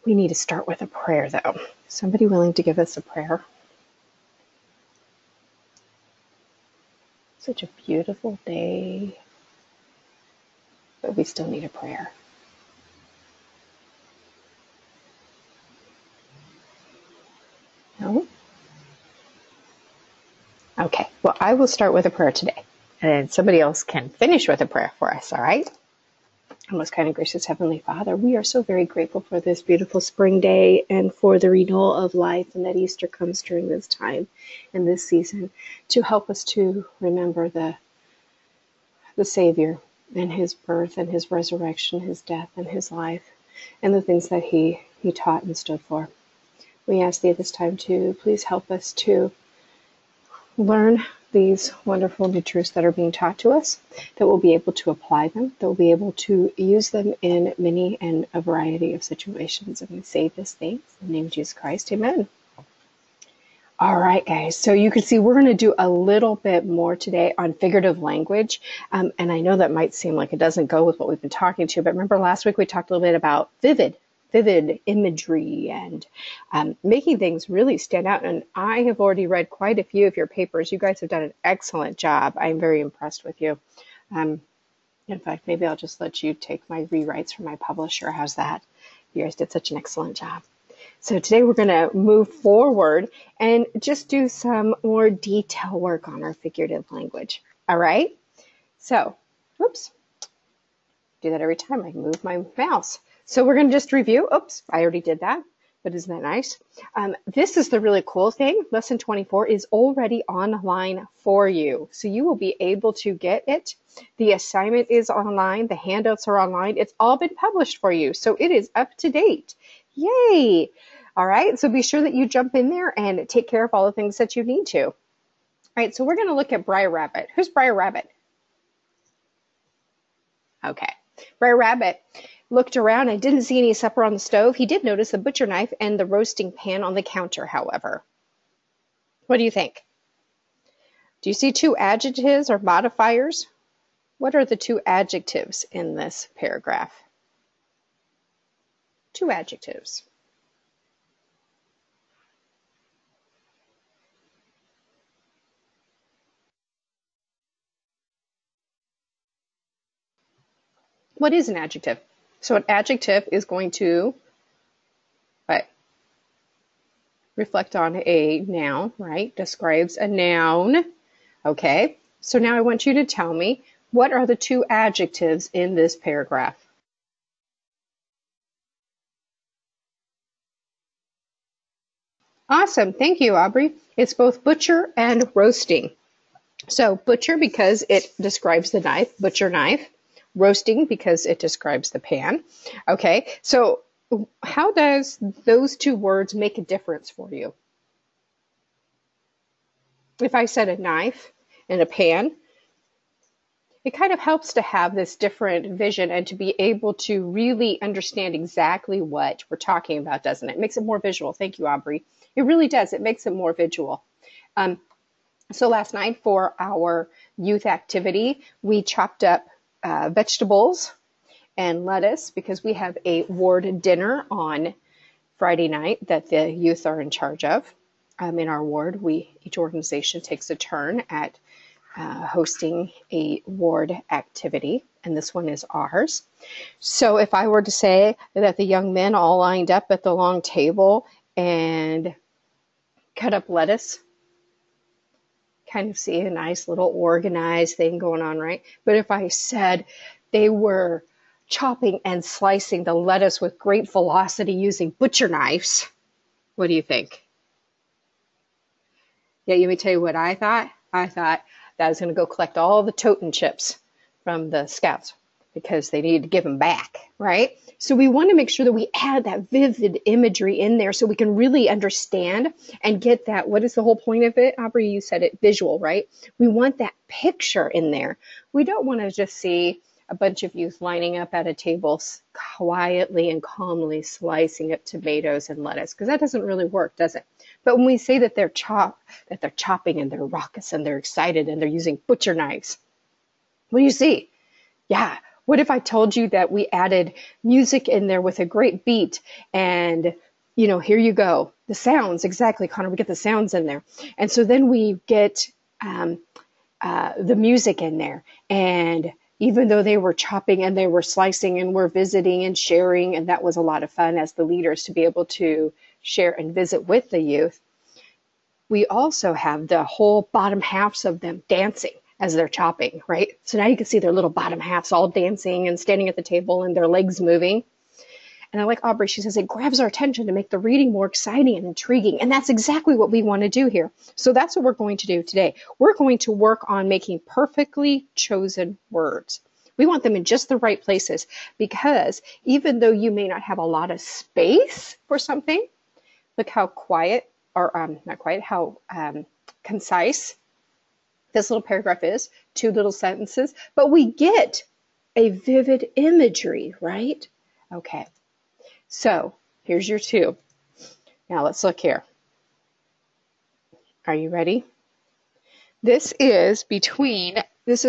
We need to start with a prayer, though. Somebody willing to give us a prayer? Such a beautiful day, but we still need a prayer. No? Okay, well, I will start with a prayer today, and then somebody else can finish with a prayer for us, all right? Most kind and gracious Heavenly Father, we are so very grateful for this beautiful spring day and for the renewal of life, and that Easter comes during this time and this season to help us to remember the Savior and his birth and his resurrection, his death and his life, and the things that he taught and stood for. We ask thee at this time to please help us to learn these wonderful new truths that are being taught to us, that we'll be able to apply them, that we'll be able to use them in many and a variety of situations. And we say this things in the name of Jesus Christ. Amen. All right, guys. So you can see we're going to do a little bit more today on figurative language. And I know that might seem like it doesn't go with what we've been talking to, but remember last week we talked a little bit about vivid imagery and making things really stand out. And I have already read quite a few of your papers. You guys have done an excellent job. I'm very impressed with you. In fact, maybe I'll just let you take my rewrites from my publisher. How's that? You guys did such an excellent job. So today we're going to move forward and just do some more detail work on our figurative language. All right? So, whoops. Do that every time I move my mouse. So we're going to just review. Oops, I already did that, but isn't that nice? This is the really cool thing. Lesson 24 is already online for you. So you will be able to get it. The assignment is online. The handouts are online. It's all been published for you. So it is up to date. Yay! All right, so be sure that you jump in there and take care of all the things that you need to. All right, so we're going to look at Briar Rabbit. Who's Briar Rabbit? Okay, Briar Rabbit looked around and didn't see any supper on the stove. He did notice the butcher knife and the roasting pan on the counter, however. What do you think? Do you see two adjectives or modifiers? What are the two adjectives in this paragraph? Two adjectives. What is an adjective? So an adjective is going to reflect on a noun, right? Describes a noun. Okay, so now I want you to tell me, what are the two adjectives in this paragraph? Awesome, thank you, Aubrey. It's both butcher and roasting. So butcher because it describes the knife, butcher knife. Roasting because it describes the pan. Okay, so how does those two words make a difference for you? If I said a knife and a pan, it kind of helps to have this different vision and to be able to really understand exactly what we're talking about, doesn't it? It makes it more visual. Thank you, Aubrey. It really does. It makes it more visual. So last night for our youth activity, we chopped up vegetables and lettuce because we have a ward dinner on Friday night that the youth are in charge of. In our ward, each organization takes a turn at hosting a ward activity, and this one is ours. So if I were to say that the young men all lined up at the long table and cut up lettuce, kind of see a nice little organized thing going on, right? But if I said they were chopping and slicing the lettuce with great velocity using butcher knives, what do you think? Yeah, let me tell you what I thought. I thought that I was going to go collect all the totem chips from the scouts because they needed to give them back, right? So we want to make sure that we add that vivid imagery in there so we can really understand and get that. What is the whole point of it? Aubrey, you said it, visual, right? We want that picture in there. We don't want to just see a bunch of youth lining up at a table quietly and calmly slicing up tomatoes and lettuce, because that doesn't really work, does it? But when we say that they're chopping and they're raucous and they're excited and they're using butcher knives, what do you see? Yeah, What if I told you that we added music in there with a great beat and, you know, here you go. The sounds, exactly, Connor, we get the sounds in there. And so then we get the music in there. And even though they were chopping and they were slicing and we're visiting and sharing, and that was a lot of fun as the leaders to be able to share and visit with the youth, we also have the whole bottom halves of them dancing as they're chopping, right? So now you can see their little bottom halves all dancing and standing at the table and their legs moving. And I like Aubrey, she says, it grabs our attention to make the reading more exciting and intriguing. And that's exactly what we want to do here. So that's what we're going to do today. We're going to work on making perfectly chosen words. We want them in just the right places, because even though you may not have a lot of space for something, look how quiet, or not quiet, how concise this little paragraph is, 2 little sentences, but we get a vivid imagery, right? Okay. So here's your 2. Now let's look here. Are you ready? This is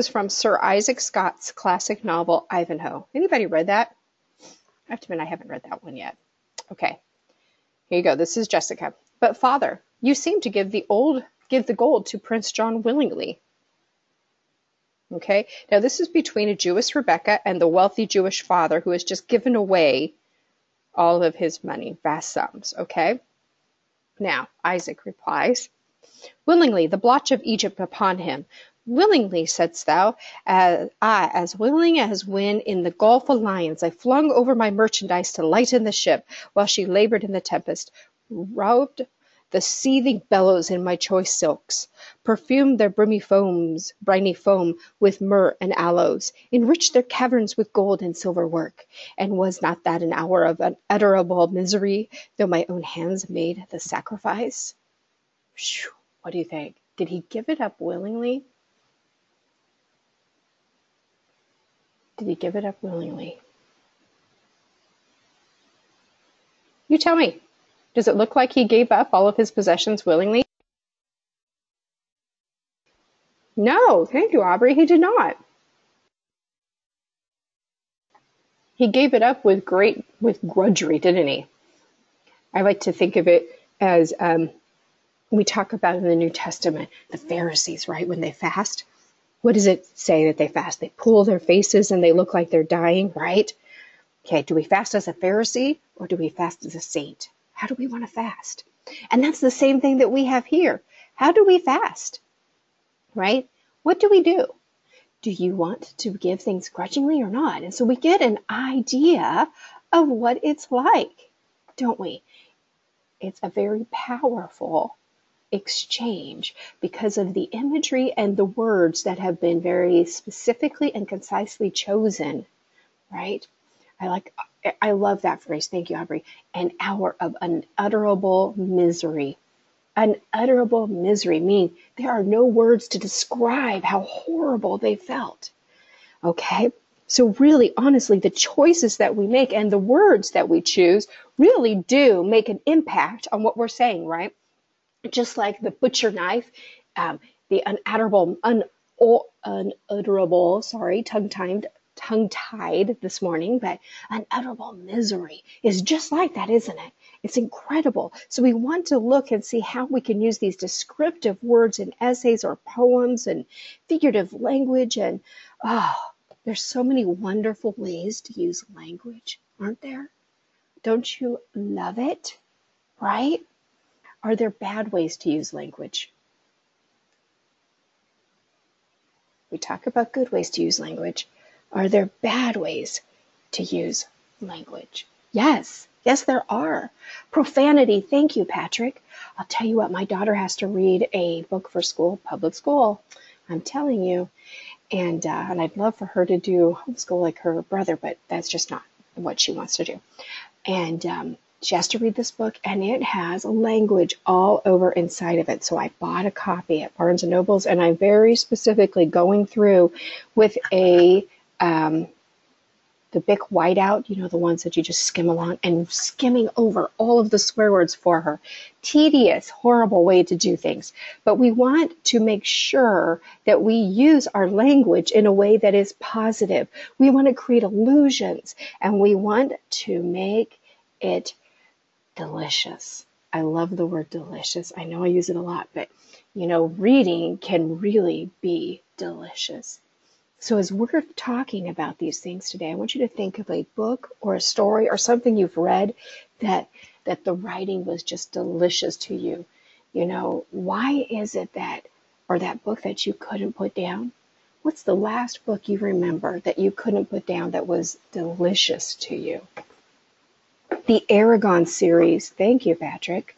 from Sir Isaac Scott's classic novel, Ivanhoe. Anybody read that? I have to admit, I haven't read that one yet. Okay. Here you go. This is Jessica. But father, you seem to give the gold to Prince John willingly. Okay. Now this is between a Jewess Rebecca and the wealthy Jewish father who has just given away all of his money, vast sums. Okay. Now Isaac replies, willingly, the blotch of Egypt upon him. Willingly, saidst thou, as willing as when in the Gulf of Lions I flung over my merchandise to lighten the ship, while she labored in the tempest, robed the seething bellows in my choice silks, perfumed their briny foam with myrrh and aloes, enriched their caverns with gold and silver work. And was not that an hour of unutterable misery, though my own hands made the sacrifice? Whew, what do you think? Did he give it up willingly? Did he give it up willingly? You tell me. Does it look like he gave up all of his possessions willingly? No, thank you, Aubrey. He did not. He gave it up with grudgery, didn't he? I like to think of it as we talk about in the New Testament, the Pharisees, right? When they fast, what does it say that they fast? They pull their faces and they look like they're dying, right? Okay, do we fast as a Pharisee or do we fast as a saint? How do we want to fast? And that's the same thing that we have here. How do we fast? Right? What do we do? Do you want to give things grudgingly or not? And so we get an idea of what it's like, don't we? It's a very powerful exchange because of the imagery and the words that have been very specifically and concisely chosen, right? I love that phrase. Thank you, Aubrey. An hour of unutterable misery. Unutterable misery, meaning there are no words to describe how horrible they felt. Okay? So really, honestly, the choices that we make and the words that we choose really do make an impact on what we're saying, right? Just like the butcher knife, the tongue-tied this morning, but unutterable misery is just like that, isn't it? It's incredible. So we want to look and see how we can use these descriptive words in essays or poems and figurative language. And there's so many wonderful ways to use language, aren't there? Don't you love it? Right? Are there bad ways to use language? We talk about good ways to use language. Are there bad ways to use language? Yes. Yes, there are. Profanity. Thank you, Patrick. I'll tell you what, my daughter has to read a book for school, public school. I'm telling you. And I'd love for her to do homeschool like her brother, but that's just not what she wants to do. And she has to read this book, and it has language all over inside of it. So I bought a copy at Barnes & Noble's, and I'm very specifically going through with the the Bic whiteout, you know, the ones that you just skim along, and skimming over all of the swear words for her. Tedious, horrible way to do things. But we want to make sure that we use our language in a way that is positive. We want to create illusions, and we want to make it delicious. I love the word delicious. I know I use it a lot, but you know, reading can really be delicious. So as we're talking about these things today, I want you to think of a book or a story or something you've read that the writing was just delicious to you. You know, why is it that, or that book that you couldn't put down? What's the last book you remember that you couldn't put down that was delicious to you? The Aragon series. Thank you, Patrick.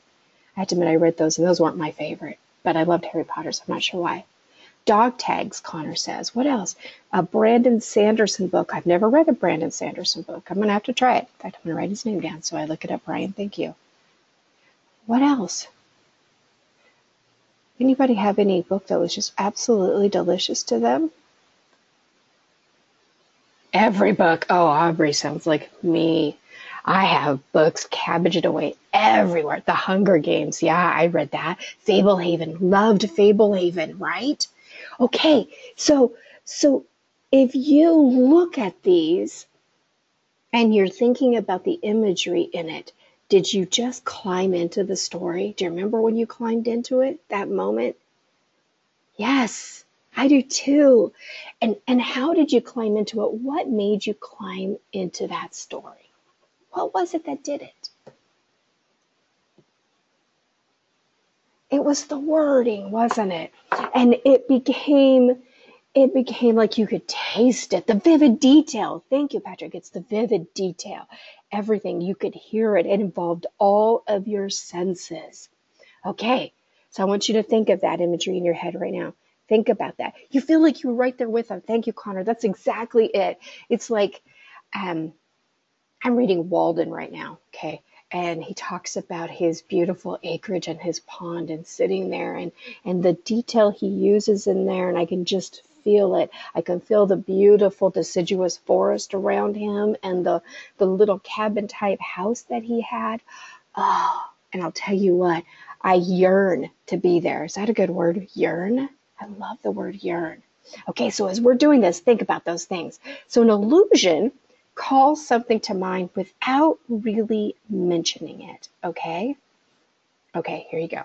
I have to admit I read those, and those weren't my favorite, but I loved Harry Potter, so I'm not sure why. Dog tags, Connor says. What else? A Brandon Sanderson book. I've never read a Brandon Sanderson book. I'm going to have to try it. In fact, I'm going to write his name down so I look it up, Brian. Thank you. What else? Anybody have any book that was just absolutely delicious to them? Every book. Oh, Aubrey sounds like me. I have books cabbaged away everywhere. The Hunger Games. Yeah, I read that. Fablehaven. Loved Fablehaven, right? Okay, so if you look at these and you're thinking about the imagery in it, did you just climb into the story? Do you remember when you climbed into it, that moment? Yes, I do too. And how did you climb into it? What made you climb into that story? What was it that did it? It was the wording, wasn't it? And it became like you could taste it. The vivid detail. Thank you, Patrick. It's the vivid detail. Everything. You could hear it. It involved all of your senses. Okay. So I want you to think of that imagery in your head right now. Think about that. You feel like you were right there with them. Thank you, Connor. That's exactly it. It's like, I'm reading Walden right now. Okay. And he talks about his beautiful acreage and his pond and sitting there and the detail he uses in there. And I can just feel it. I can feel the beautiful deciduous forest around him and the little cabin type house that he had. Oh, and I'll tell you what, I yearn to be there. Is that a good word? Yearn? I love the word yearn. Okay, so as we're doing this, think about those things. So an illusion calls something to mind without really mentioning it, okay? Okay, here you go.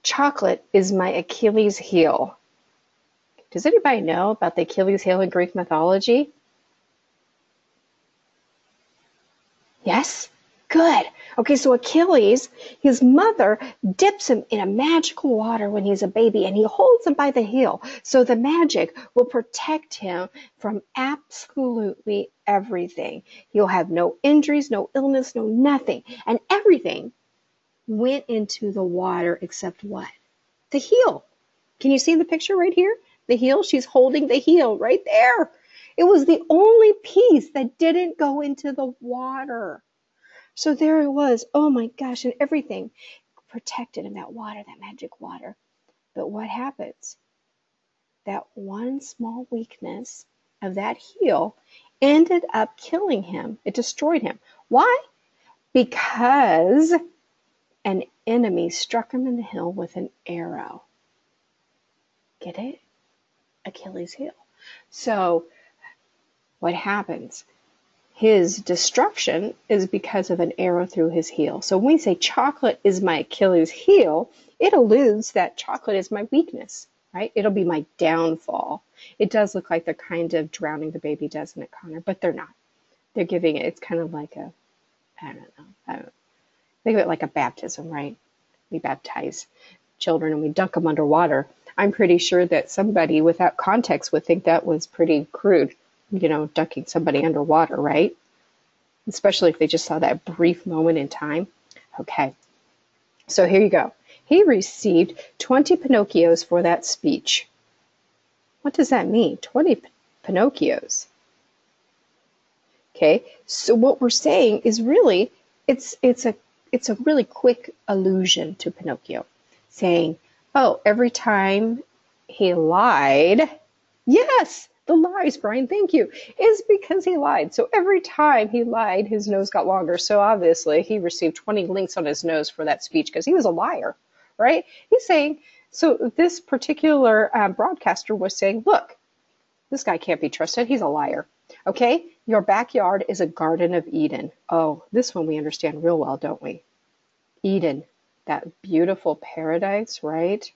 Chocolate is my Achilles heel. Does anybody know about the Achilles heel in Greek mythology? Yes? Good. Okay, so Achilles, his mother dips him in a magical water when he's a baby, and he holds him by the heel. So the magic will protect him from absolutely everything. He'll have no injuries, no illness, no nothing. And everything went into the water except what? The heel. Can you see the picture right here? The heel, she's holding the heel right there. It was the only piece that didn't go into the water. So there it was. Oh my gosh, and everything protected in that water, that magic water. But what happens? That one small weakness of that heel ended up killing him. It destroyed him. Why? Because an enemy struck him in the heel with an arrow. Get it? Achilles' heel. So what happens? His destruction is because of an arrow through his heel. So when we say chocolate is my Achilles' heel, it alludes that chocolate is my weakness, right? It'll be my downfall. It does look like they're kind of drowning the baby, doesn't it, Connor? But they're not. They're giving it, it's kind of like a, I don't know. Think of it like a baptism, right? We baptize children and we dunk them underwater. I'm pretty sure that somebody without context would think that was pretty crude. You know, dunking somebody underwater, right? Especially if they just saw that brief moment in time. Okay, so here you go. He received 20 Pinocchios for that speech. What does that mean? 20 Pinocchios. Okay, so what we're saying is really, it's a really quick allusion to Pinocchio, saying, oh, every time he lied, yes, The lies, Brian, thank you, is because he lied. So every time he lied, his nose got longer. So obviously he received 20 links on his nose for that speech because he was a liar, right? He's saying, so this particular broadcaster was saying, look, this guy can't be trusted. He's a liar. Okay? Your backyard is a Garden of Eden. Oh, this one we understand real well, don't we? Eden, that beautiful paradise, right?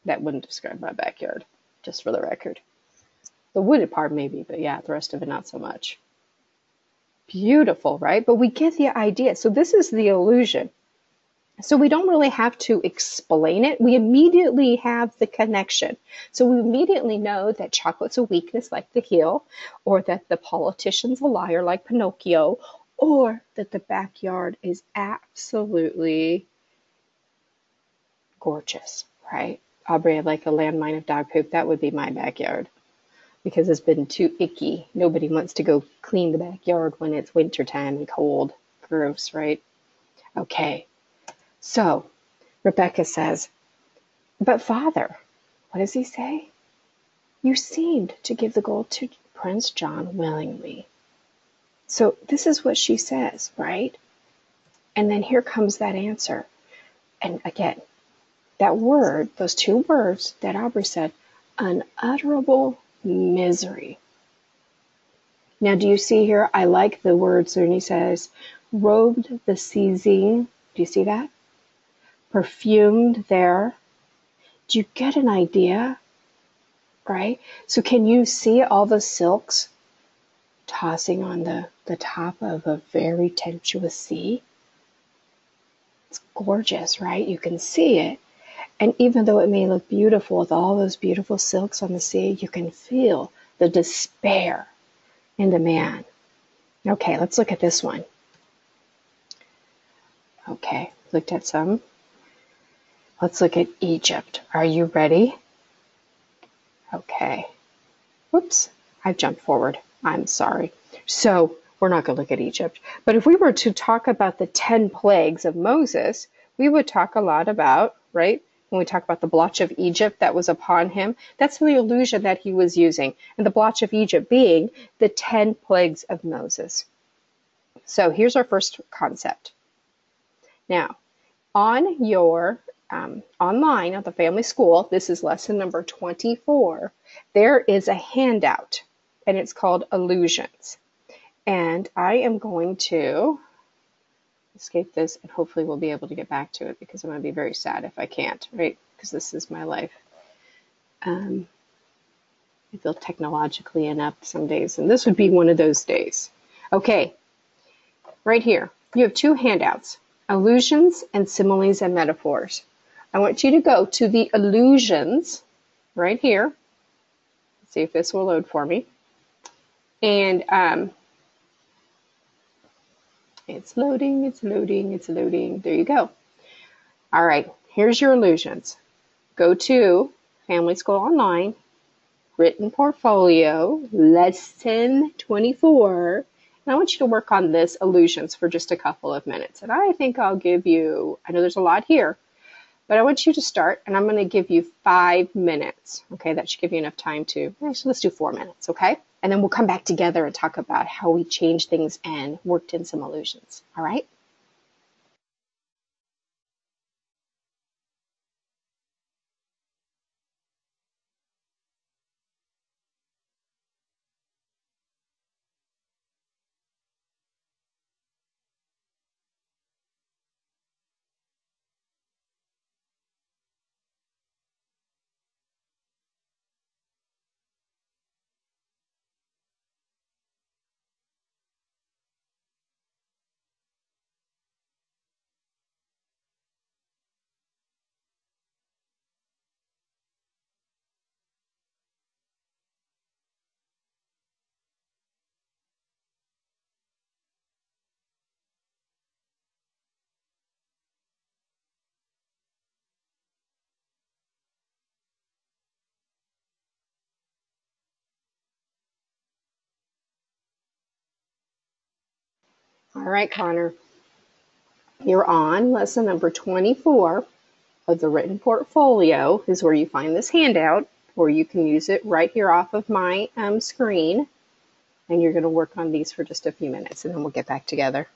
That wouldn't describe my backyard, just for the record. The wooded part maybe, but yeah, the rest of it not so much. Beautiful, right? But we get the idea. So this is the illusion. So we don't really have to explain it. We immediately have the connection. So we immediately know that chocolate's a weakness like the heel, or that the politician's a liar like Pinocchio, or that the backyard is absolutely gorgeous, right? Aubrey, like a landmine of dog poop, that would be my backyard because it's been too icky. Nobody wants to go clean the backyard when it's wintertime and cold. Gross, right? Okay. So Rebecca says, but Father, what does he say? You seemed to give the gold to Prince John willingly. So this is what she says, right? And then here comes that answer. And again, that word, those two words that Aubrey said, unutterable misery. Now, do you see here? I like the words when he says, robed the seizing. Do you see that? Perfumed there. Do you get an idea? Right? So can you see all the silks tossing on the top of a very tempestuous sea? It's gorgeous, right? You can see it. And even though it may look beautiful with all those beautiful silks on the sea, you can feel the despair in the man. Okay, let's look at this one. Okay, looked at some. Let's look at Egypt. Are you ready? Okay. Whoops, I jumped forward. I'm sorry. So we're not going to look at Egypt. But if we were to talk about the 10 plagues of Moses, we would talk a lot about, right? When we talk about the blotch of Egypt that was upon him, that's the illusion that he was using. And the blotch of Egypt being the 10 plagues of Moses. So here's our first concept. Now, on your online at the family school, this is lesson number 24, there is a handout, and it's called Illusions. And I am going to escape this, and hopefully we'll be able to get back to it because I'm going to be very sad if I can't, right? Because this is my life. I feel technologically inept some days, and this would be one of those days. Okay, right here, you have two handouts, illusions and similes and metaphors. I want you to go to the illusions right here. Let's see if this will load for me. And it's loading, it's loading, it's loading. There you go. All right, here's your illusions. Go to Family School Online, Written Portfolio, Lesson 24. And I want you to work on this illusions for just a couple of minutes. And I think I'll give you, I know there's a lot here, but I want you to start, and I'm going to give you 5 minutes. Okay, that should give you enough time to, actually, let's do 4 minutes, okay? And then we'll come back together and talk about how we changed things and worked in some illusions, all right? All right, Connor, you're on lesson number 24 of the Written Portfolio is where you find this handout. or you can use it right here off of my screen. And you're going to work on these for just a few minutes, and then we'll get back together.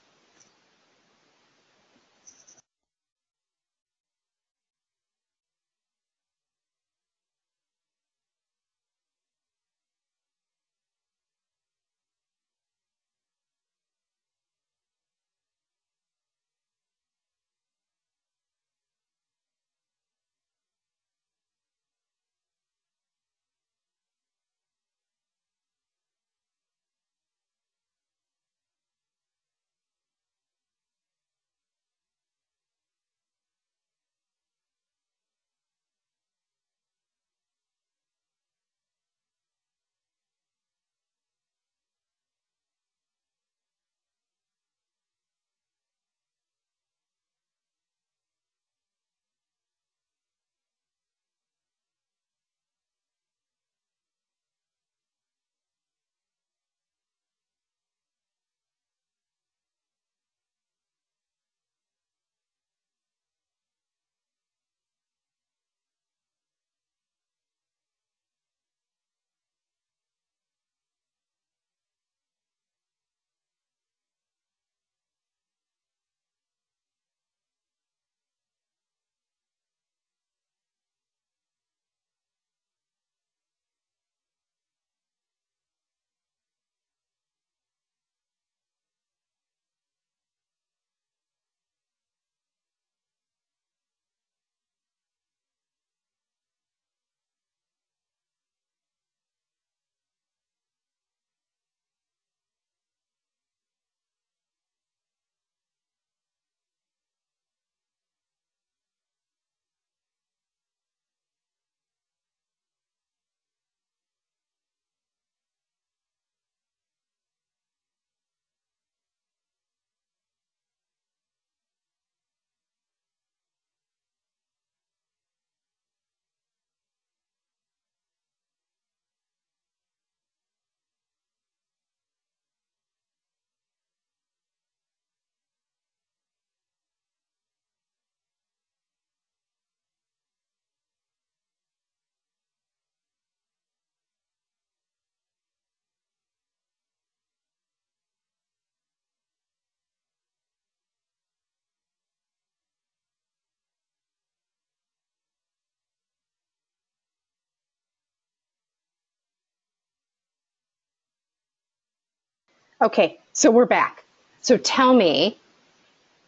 Okay, so we're back. So tell me,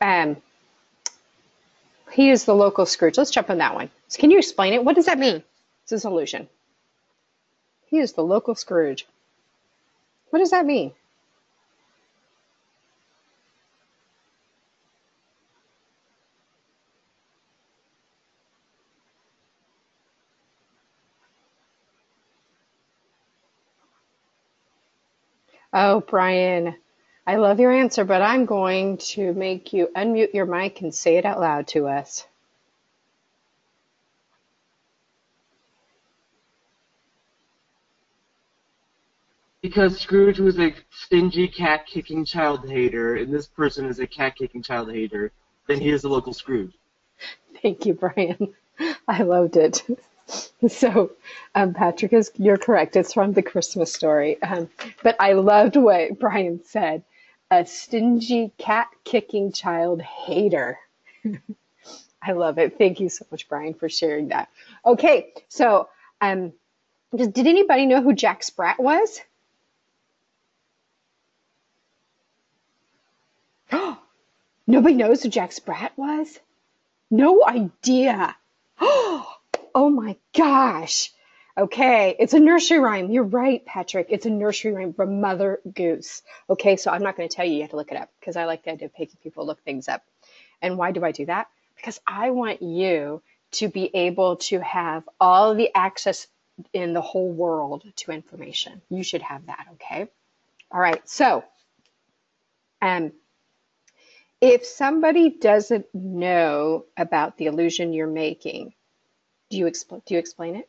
um, he is the local Scrooge. Let's jump on that one. So can you explain it? What does that mean? It's a solution. He is the local Scrooge. What does that mean? Oh, Brian, I love your answer, but I'm going to make you unmute your mic and say it out loud to us. Because Scrooge was a stingy cat-kicking child hater, and this person is a cat-kicking child hater, then he is the local Scrooge. Thank you, Brian. I loved it. So, Patrick, you're correct. It's from the Christmas story. But I loved what Brian said. A stingy cat-kicking child hater. I love it. Thank you so much, Brian, for sharing that. Okay, so did anybody know who Jack Sprat was? Nobody knows who Jack Sprat was? No idea. Oh my gosh. Okay, it's a nursery rhyme. You're right, Patrick. It's a nursery rhyme from Mother Goose. Okay, so I'm not going to tell you. You have to look it up because I like the idea of making people look things up. And why do I do that? Because I want you to be able to have all the access in the whole world to information. You should have that, okay? All right, so if somebody doesn't know about the illusion you're making, do you explain it?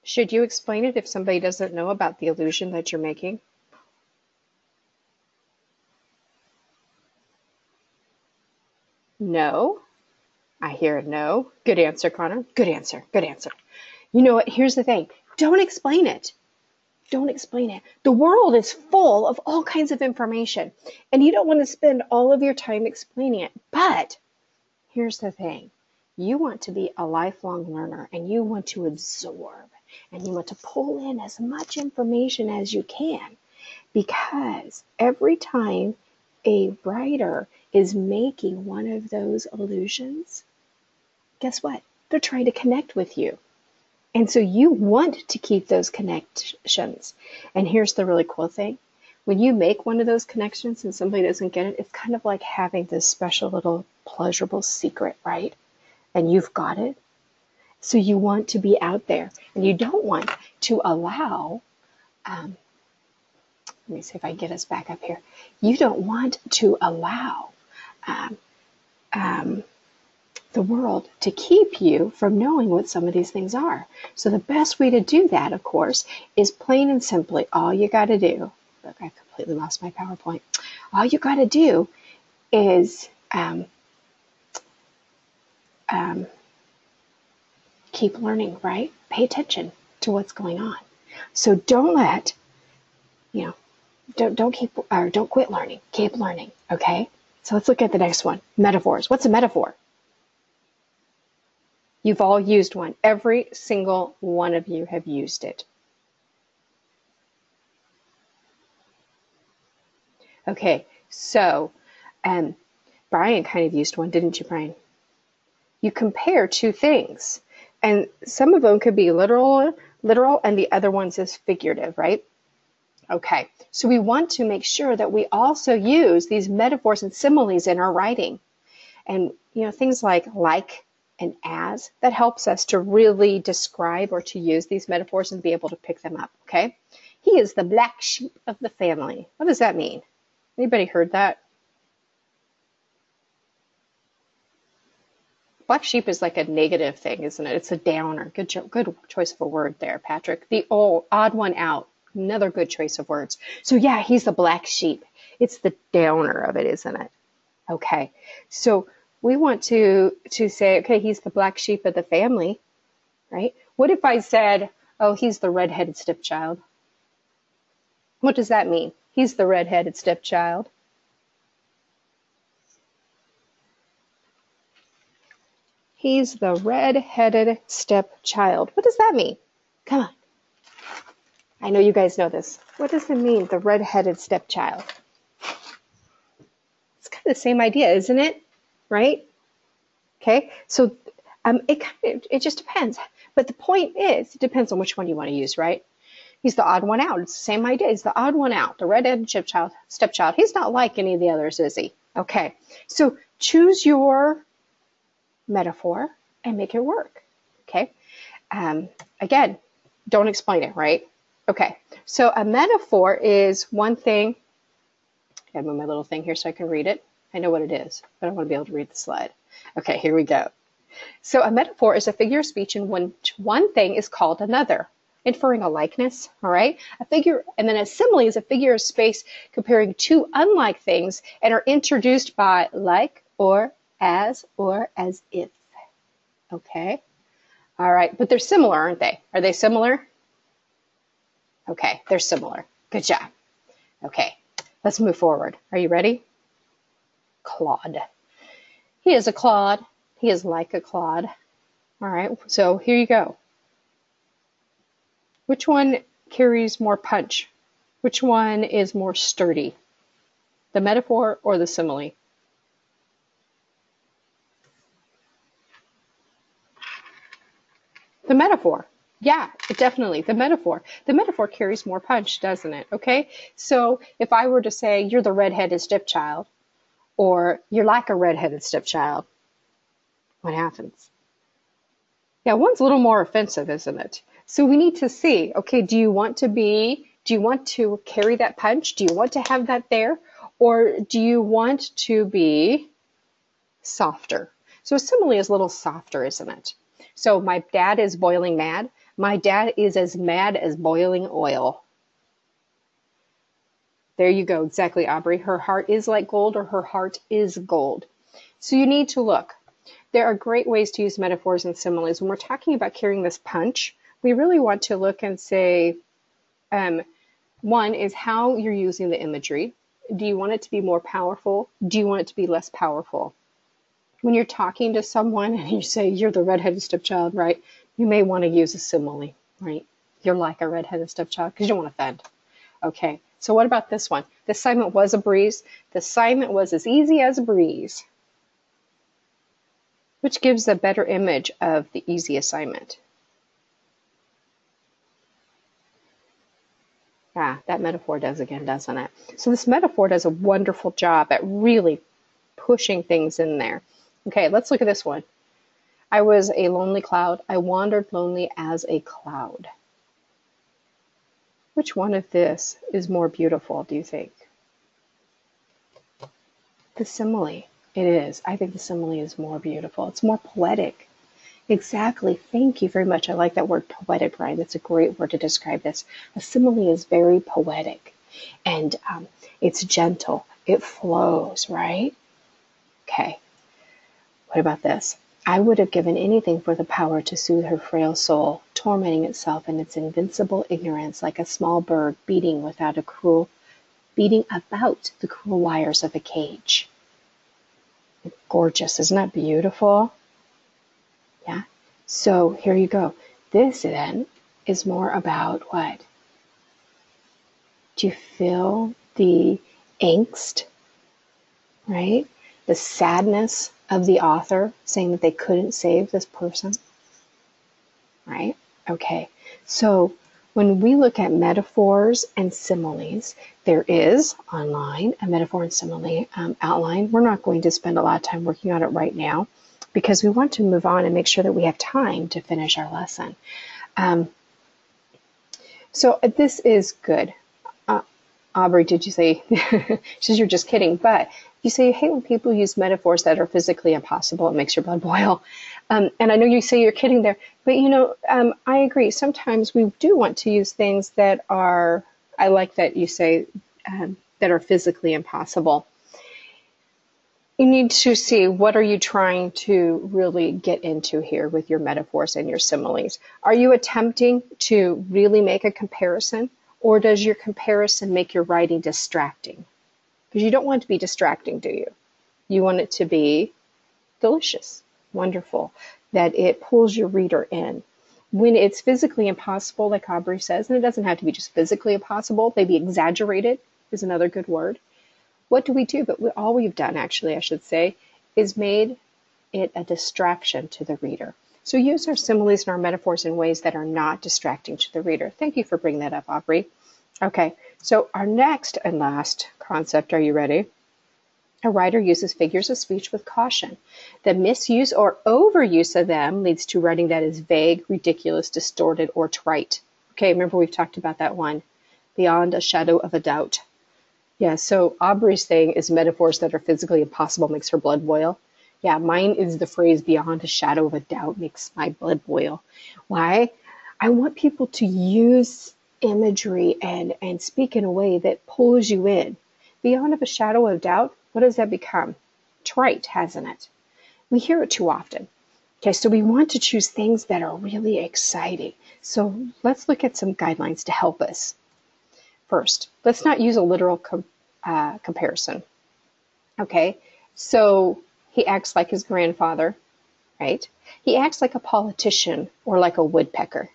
Should you explain it if somebody doesn't know about the illusion that you're making? No? I hear no. Good answer, Connor. Good answer. Good answer. You know what? Here's the thing. Don't explain it. Don't explain it. The world is full of all kinds of information, and you don't want to spend all of your time explaining it. But here's the thing. You want to be a lifelong learner, and you want to absorb, and you want to pull in as much information as you can, because every time a writer is making one of those illusions, guess what? They're trying to connect with you. And so you want to keep those connections. And here's the really cool thing. When you make one of those connections and somebody doesn't get it, it's kind of like having this special little pleasurable secret, right? And you've got it. So you want to be out there. And you don't want to allow, let me see if I can get us back up here. You don't want to allow the world to keep you from knowing what some of these things are. So the best way to do that, of course, is plain and simply, all you got to do, look, I completely lost my PowerPoint. All you got to do is keep learning, right? Pay attention to what's going on. So don't let, don't quit learning. Keep learning, okay? So let's look at the next one. Metaphors. What's a metaphor? You've all used one. Every single one of you have used it. Okay, so Brian kind of used one, didn't you, Brian? You compare two things, and some of them could be literal, and the other ones is figurative, right? Okay, so we want to make sure that we also use these metaphors and similes in our writing. And, things like and as, that helps us to really describe or to use these metaphors and be able to pick them up, okay? He is the black sheep of the family. What does that mean? Anybody heard that? Black sheep is like a negative thing, isn't it? It's a downer. Good choice of a word there, Patrick. The odd one out. Another good choice of words. So yeah, he's the black sheep. It's the downer of it, isn't it? Okay, so we want to say, okay, he's the black sheep of the family, right? What if I said, oh, he's the red-headed stepchild? What does that mean? He's the red-headed stepchild. He's the red-headed stepchild. What does that mean? Come on. I know you guys know this. What does it mean, the red-headed stepchild? It's kind of the same idea, isn't it? Right? Okay, so it just depends. But the point is, it depends on which one you want to use, right? He's the odd one out. It's the same idea. He's the odd one out, the red-headed stepchild. He's not like any of the others, is he? Okay, so choose your metaphor and make it work. Okay, again, don't explain it, right? Okay, so a metaphor is one thing. I gotta move my little thing here so I can read it. I know what it is, but I want to be able to read the slide. Okay, here we go. So a metaphor is a figure of speech in which one thing is called another, inferring a likeness, all right? And then a simile is a figure of space comparing two unlike things and are introduced by like or as if, okay? All right, but they're similar, aren't they? Are they similar? Okay, they're similar. Good job. Okay, let's move forward. Are you ready? Clod. He is a clod. He is like a clod. All right, so here you go. Which one carries more punch? Which one is more sturdy? The metaphor or the simile? The metaphor. Yeah, definitely. The metaphor. The metaphor carries more punch, doesn't it? Okay, so if I were to say you're the red-headed stepchild, or you're like a red-headed stepchild, what happens? Yeah, one's a little more offensive, isn't it? So we need to see, okay, do you want to carry that punch? Do you want to have that there? Or do you want to be softer? So a simile is a little softer, isn't it? So my dad is boiling mad. My dad is as mad as boiling oil. There you go, exactly, Aubrey. Her heart is like gold, or her heart is gold. So you need to look. there are great ways to use metaphors and similes. When we're talking about carrying this punch, we really want to look and say, one is how you're using the imagery. Do you want it to be more powerful? Do you want it to be less powerful? When you're talking to someone and you say, you're the redheaded stepchild, right? You may want to use a simile, right? You're like a redheaded stepchild because you don't want to offend. Okay, so what about this one? The assignment was a breeze. The assignment was as easy as a breeze, which gives a better image of the easy assignment. Ah, that metaphor does again, doesn't it? So this metaphor does a wonderful job at really pushing things in there. Okay, let's look at this one. I was a lonely cloud. I wandered lonely as a cloud. Which one of this is more beautiful, do you think? The simile. It is. I think the simile is more beautiful. It's more poetic. Exactly. Thank you very much. I like that word poetic, Brian. That's a great word to describe this. A simile is very poetic, and it's gentle. It flows, right? Okay. What about this? I would have given anything for the power to soothe her frail soul, tormenting itself in its invincible ignorance like a small bird beating about the cruel wires of a cage. Gorgeous. Isn't that beautiful? Yeah. So here you go. This then is more about what? Do you feel the angst, right? The sadness of the author saying that they couldn't save this person, right? Okay, so when we look at metaphors and similes, there is online a metaphor and simile outline. We're not going to spend a lot of time working on it right now because we want to move on and make sure that we have time to finish our lesson. So this is good. Aubrey, did you say, she says you're just kidding, but you say you hate when people use metaphors that are physically impossible. It makes your blood boil. And I know you say you're kidding there, but I agree. Sometimes we do want to use things that are, I like that you say, that are physically impossible. You need to see what are you trying to really get into here with your metaphors and your similes. Are you attempting to really make a comparison? Or does your comparison make your writing distracting? Because you don't want it to be distracting, do you? You want it to be delicious, wonderful, that it pulls your reader in. When it's physically impossible, like Aubrey says, and it doesn't have to be just physically impossible, maybe exaggerated is another good word. What do we do? But all we've done, actually, I should say, is made it a distraction to the reader. So use our similes and our metaphors in ways that are not distracting to the reader. Thank you for bringing that up, Aubrey. Okay, so our next and last concept, are you ready? A writer uses figures of speech with caution. The misuse or overuse of them leads to writing that is vague, ridiculous, distorted, or trite. Okay, remember we've talked about that one, beyond a shadow of a doubt. Yeah, so Aubrey's thing is metaphors that are physically impossible makes her blood boil. Yeah, mine is the phrase beyond a shadow of a doubt makes my blood boil. Why? I want people to use imagery and speak in a way that pulls you in. Beyond of a shadow of doubt, what does that become? Trite, hasn't it? We hear it too often. Okay, so we want to choose things that are really exciting. So let's look at some guidelines to help us. First, let's not use a literal comparison. Okay, so he acts like his grandfather, right? He acts like a politician or like a woodpecker.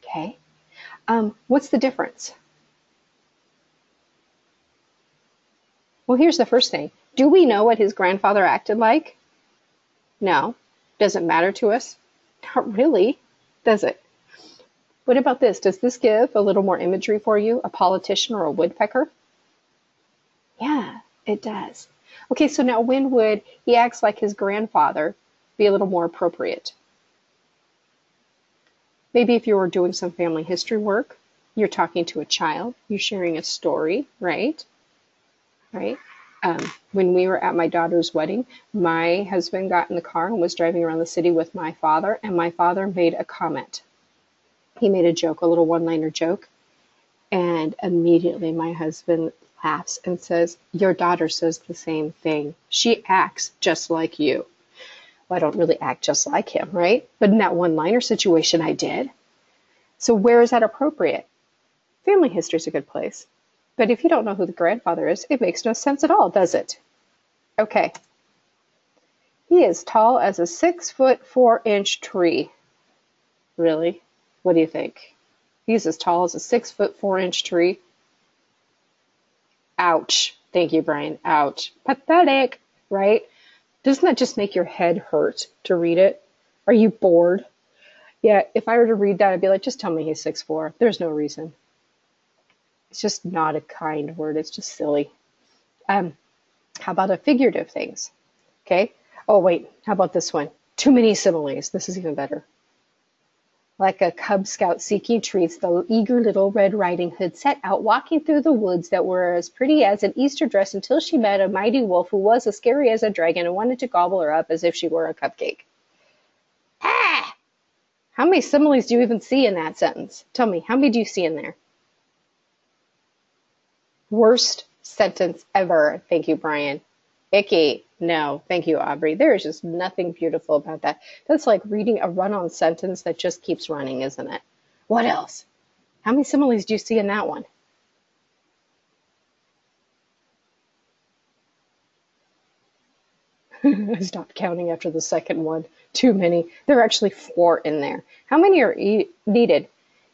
Okay, what's the difference? Well, here's the first thing. Do we know what his grandfather acted like? No. Does it matter to us? Not really, does it? What about this? Does this give a little more imagery for you? A politician or a woodpecker? Yeah, it does. Okay, so now when would he acts like his grandfather be a little more appropriate? Maybe if you were doing some family history work, you're talking to a child, you're sharing a story, right? Right? When we were at my daughter's wedding, my husband got in the car and was driving around the city with my father, and my father made a comment. He made a joke, a little one-liner joke, and immediately my husband laughs and says, "Your daughter says the same thing. She acts just like you." Well, I don't really act just like him, right? But in that one-liner situation, I did. So where is that appropriate? Family history is a good place. But if you don't know who the grandfather is, it makes no sense at all, does it? Okay. He is tall as a 6'4" tree. Really? What do you think? He's as tall as a 6'4" tree. Ouch. Thank you, Brian. Ouch. Pathetic, right? Doesn't that just make your head hurt to read it? Are you bored? Yeah, if I were to read that, I'd be like, just tell me he's 6'4". There's no reason. It's just not a kind word. It's just silly. How about a figurative things? Okay. Oh, wait. How about this one? Too many similes. This is even better. Like a Cub Scout seeking treats, the eager little Red Riding Hood set out walking through the woods that were as pretty as an Easter dress until she met a mighty wolf who was as scary as a dragon and wanted to gobble her up as if she were a cupcake. Ah! How many similes do you even see in that sentence? Tell me, how many do you see in there? Worst sentence ever. Thank you, Brian. Icky. No, thank you, Aubrey. There is just nothing beautiful about that. That's like reading a run-on sentence that just keeps running, isn't it? What else? How many similes do you see in that one? I stopped counting after the second one. Too many. There are actually 4 in there. How many are needed?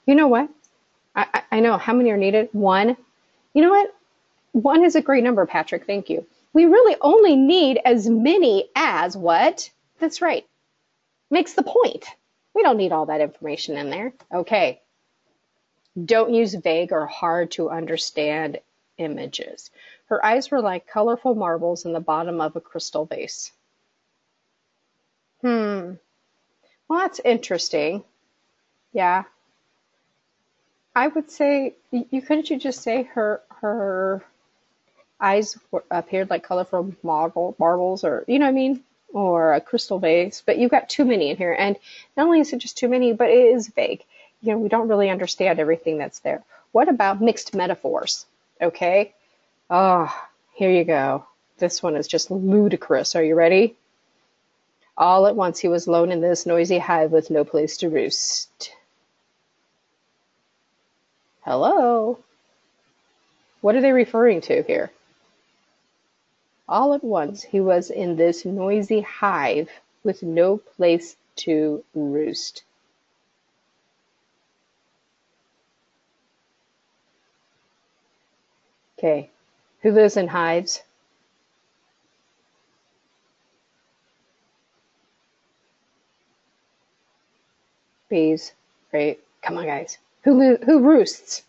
You know what? I know. How many are needed? 1. You know what? 1 is a great number, Patrick. Thank you. We really only need as many as what? That's right. Makes the point. We don't need all that information in there. Okay. Don't use vague or hard to understand images. Her eyes were like colorful marbles in the bottom of a crystal vase. Well, that's interesting. Yeah. I would say, couldn't you just say her eyes appeared like colorful marbles, or, you know what I mean? Or a crystal vase, but you've got too many in here. And not only is it just too many, but it is vague. You know, we don't really understand everything that's there. What about mixed metaphors? Okay. Oh, here you go. This one is just ludicrous. Are you ready? All at once he was alone in this noisy hive with no place to roost. Hello? What are they referring to here? All at once he was in this noisy hive with no place to roost. Okay, who lives in hives? Bees, right? Come on, guys. Who roosts?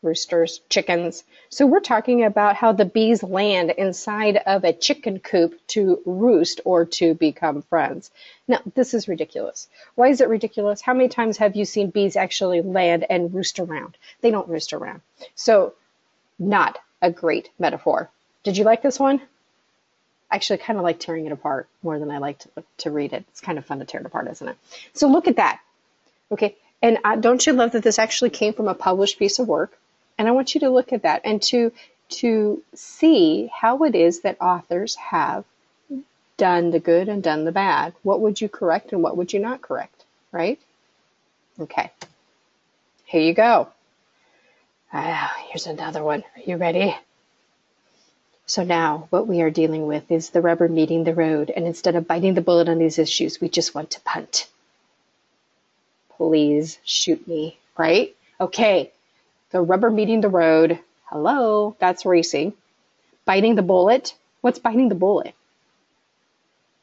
Roosters, chickens. So we're talking about how the bees land inside of a chicken coop to roost or to become friends. Now, this is ridiculous. Why is it ridiculous? How many times have you seen bees actually land and roost around? They don't roost around. So, not a great metaphor. Did you like this one? Actually, I kind of like tearing it apart more than I like to read it. It's kind of fun to tear it apart, isn't it? So look at that. Okay, and don't you love that this actually came from a published piece of work? And I want you to look at that and to see how it is that authors have done the good and done the bad. What would you correct and what would you not correct, right? Okay, here you go. Here's another one. Are you ready? So now what we are dealing with is the rubber meeting the road, and instead of biting the bullet on these issues, we just want to punt. Please shoot me, right? Okay. The rubber meeting the road. Hello, that's racing. Biting the bullet. What's biting the bullet?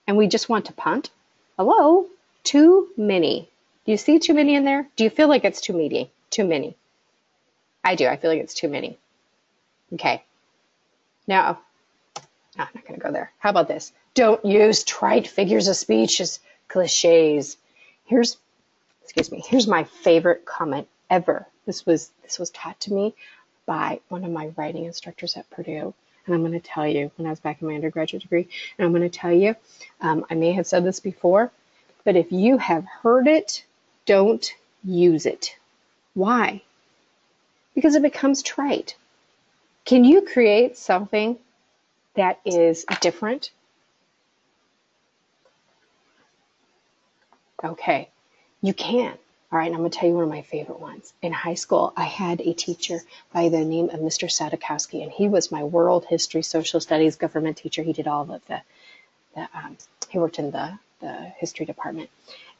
And we just want to punt. Hello, too many. Do you see too many in there? Do you feel like it's too many? Too many. I do. I feel like it's too many. Okay. Now, I'm not going to go there. How about this? Don't use trite figures of speech as cliches. Here's my favorite comment ever. This was taught to me by one of my writing instructors at Purdue. And I'm going to tell you, when I was back in my undergraduate degree, and I'm going to tell you, I may have said this before, but if you have heard it, don't use it. Why? Because it becomes trite. Can you create something that is different? Okay, you can. All right, and I'm going to tell you one of my favorite ones. In high school, I had a teacher by the name of Mr. Sadakowski, and he was my world history, social studies, government teacher. He did all of he worked in the history department.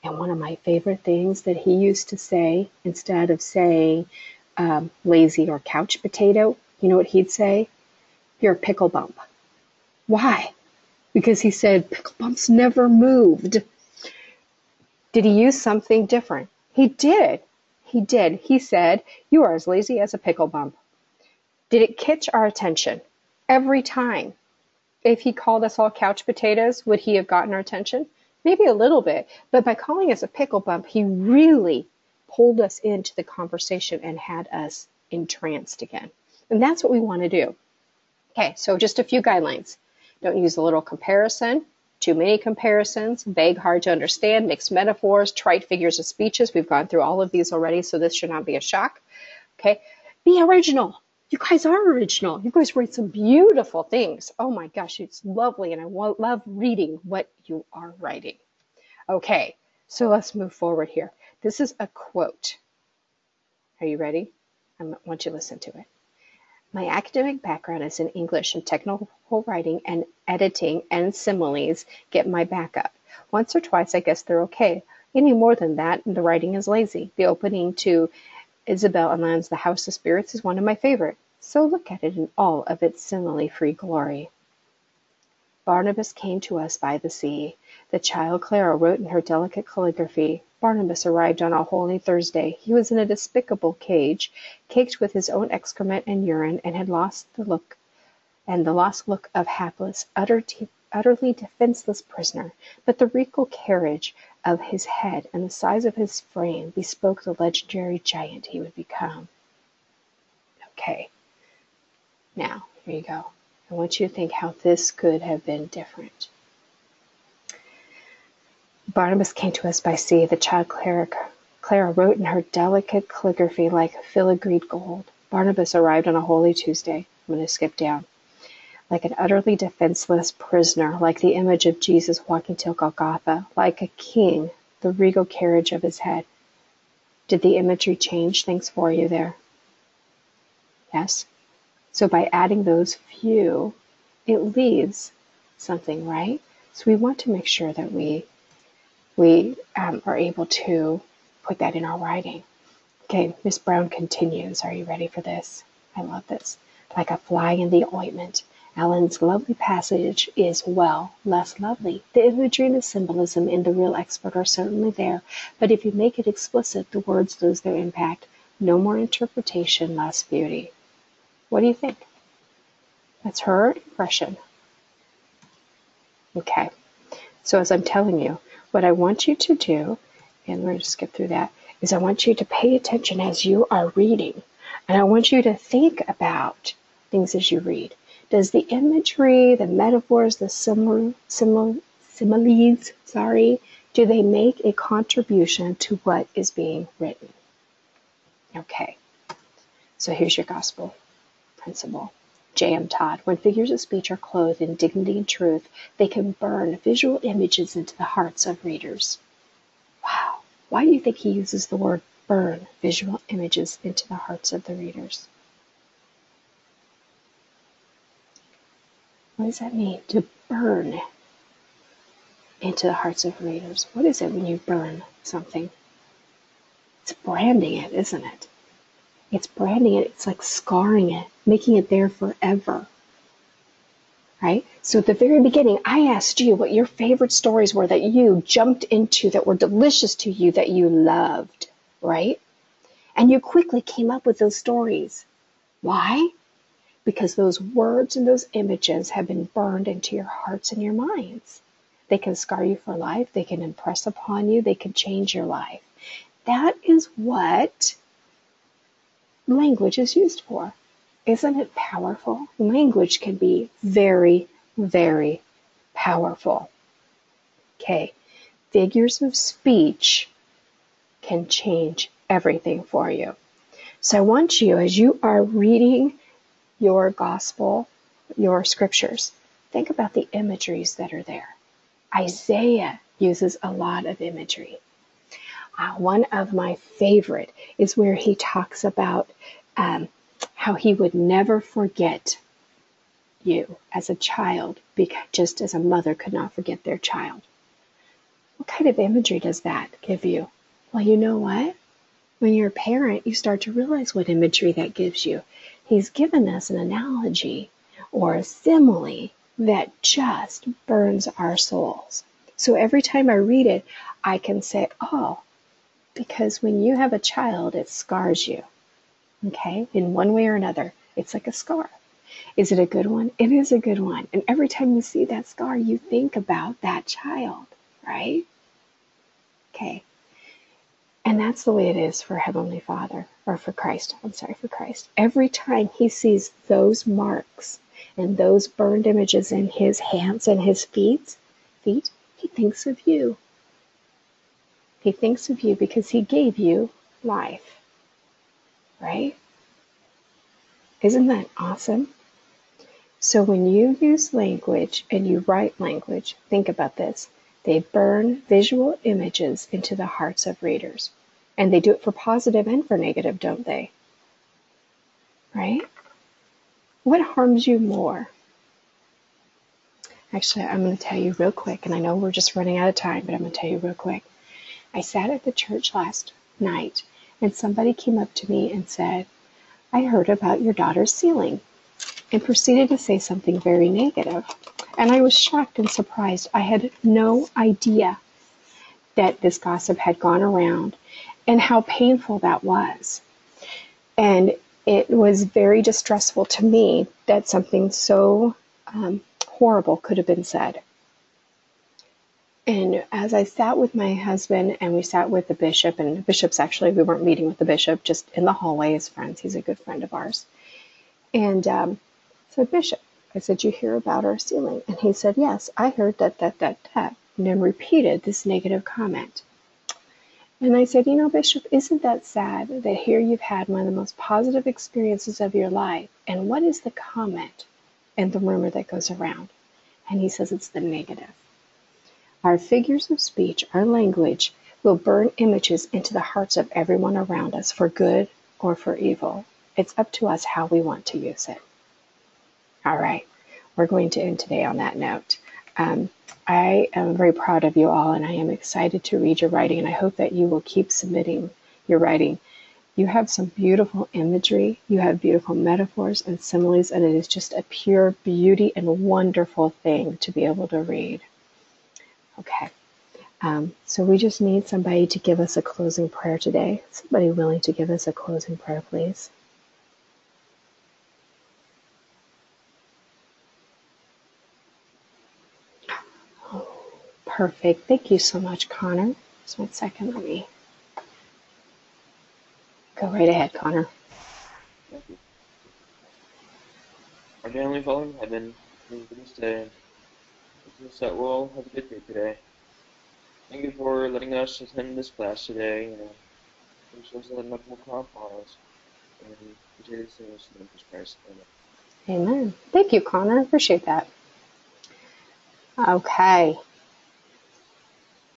And one of my favorite things that he used to say, instead of saying lazy or couch potato, you know what he'd say? You're a pickle bump. Why? Because he said pickle bumps never moved. Did he use something different? He did. He did. He said, you are as lazy as a pickle bump. Did it catch our attention? Every time. If he called us all couch potatoes, would he have gotten our attention? Maybe a little bit. But by calling us a pickle bump, he really pulled us into the conversation and had us entranced again. And that's what we want to do. Okay, so just a few guidelines. Don't use a little comparison, too many comparisons, vague, hard to understand, mixed metaphors, trite figures of speeches. We've gone through all of these already, so this should not be a shock. Okay, be original. You guys are original. You guys write some beautiful things. Oh my gosh, it's lovely, and I love reading what you are writing. Okay, so let's move forward here. This is a quote. Are you ready? I want you to listen to it. My academic background is in English and technical writing and editing and similes get my backup. Once or twice, I guess they're okay. Any more than that, the writing is lazy. The opening to Isabel Allend's The House of Spirits is one of my favorite. So look at it in all of its simile-free glory. Barnabas came to us by the sea. The child Clara wrote in her delicate calligraphy. Barnabas arrived on a holy Thursday. He was in a despicable cage, caked with his own excrement and urine, and had lost the look of hapless, utterly defenseless prisoner. But the regal carriage of his head and the size of his frame bespoke the legendary giant he would become. Okay, now here you go. I want you to think how this could have been different. Barnabas came to us by sea. The child Clara wrote in her delicate calligraphy like filigreed gold. Barnabas arrived on a holy Tuesday. I'm going to skip down. Like an utterly defenseless prisoner, like the image of Jesus walking to Golgotha, like a king, the regal carriage of his head. Did the imagery change things for you there? Yes? So by adding those few, it leaves something, right? So we want to make sure that we are able to put that in our writing. Okay, Miss Brown continues. Are you ready for this? I love this. Like a fly in the ointment. Allen's lovely passage is, well, less lovely. The imagery and the symbolism in The Real Expert are certainly there, but if you make it explicit, the words lose their impact. No more interpretation, less beauty. What do you think? That's her impression. Okay, so as I'm telling you, what I want you to do, and we're going to skip through that, is I want you to pay attention as you are reading, and I want you to think about things as you read. Does the imagery, the metaphors, the similes, do they make a contribution to what is being written? Okay, so here's your gospel principle. J.M. Todd, when figures of speech are clothed in dignity and truth, they can burn visual images into the hearts of readers. Wow. Why do you think he uses the word burn visual images into the hearts of the readers? What does that mean, to burn into the hearts of readers? What is it when you burn something? It's branding it, isn't it? It's branding it. It's like scarring it, making it there forever. Right? So at the very beginning, I asked you what your favorite stories were that you jumped into, that were delicious to you, that you loved, right? And you quickly came up with those stories. Why? Because those words and those images have been burned into your hearts and your minds. They can scar you for life. They can impress upon you. They can change your life. That is what language is used for. Isn't it powerful? Language can be very, very powerful. Okay, figures of speech can change everything for you. So I want you, as you are reading your gospel, your scriptures, think about the imageries that are there. Isaiah uses a lot of imagery. One of my favorite is where he talks about how he would never forget you as a child, because just as a mother could not forget their child. What kind of imagery does that give you? Well, you know what? When you're a parent, you start to realize what imagery that gives you. He's given us an analogy or a simile that just burns our souls. So every time I read it, I can say, oh, because when you have a child, it scars you. Okay? In one way or another, it's like a scar. Is it a good one? It is a good one. And every time you see that scar, you think about that child, right? Okay. And that's the way it is for Heavenly Father, or for Christ. I'm sorry, for Christ. Every time he sees those marks and those burned images in his hands and his feet, he thinks of you. He thinks of you because he gave you life, right? Isn't that awesome? So when you use language and you write language, think about this. They burn visual images into the hearts of readers. And they do it for positive and for negative, don't they? Right? What harms you more? Actually, I'm going to tell you real quick, and I know we're just running out of time, but I'm going to tell you real quick. I sat at the church last night, and somebody came up to me and said, I heard about your daughter's ceiling, and proceeded to say something very negative. And I was shocked and surprised. I had no idea that this gossip had gone around and how painful that was. And it was very distressful to me that something so horrible could have been said. And as I sat with my husband and we sat with the bishop, and the bishop's actually, we weren't meeting with the bishop, just in the hallway as friends. He's a good friend of ours. And I said, Bishop, I said, you hear about our ceiling? And he said, yes, I heard that, and then repeated this negative comment. And I said, you know, Bishop, isn't that sad that here you've had one of the most positive experiences of your life, and what is the comment and the rumor that goes around? And he says it's the negative. Our figures of speech, our language, will burn images into the hearts of everyone around us for good or for evil. It's up to us how we want to use it. All right, we're going to end today on that note. I am very proud of you all, and I am excited to read your writing, and I hope that you will keep submitting your writing. You have some beautiful imagery, you have beautiful metaphors and similes, and it is just a pure beauty and wonderful thing to be able to read. Okay, so we just need somebody to give us a closing prayer today. Somebody willing to give us a closing prayer, please. Perfect. Thank you so much, Connor. Just 1 second. Let me go right ahead, Connor. Thank you. Our dear Heavenly Father in heaven, thank you for this day. Thank you that we'll all have a good day today. Thank you for letting us attend this class today, and for us to let much more come upon us. And we say these things in Jesus Christ. Amen. Amen. Thank you, Connor. Appreciate that. Okay.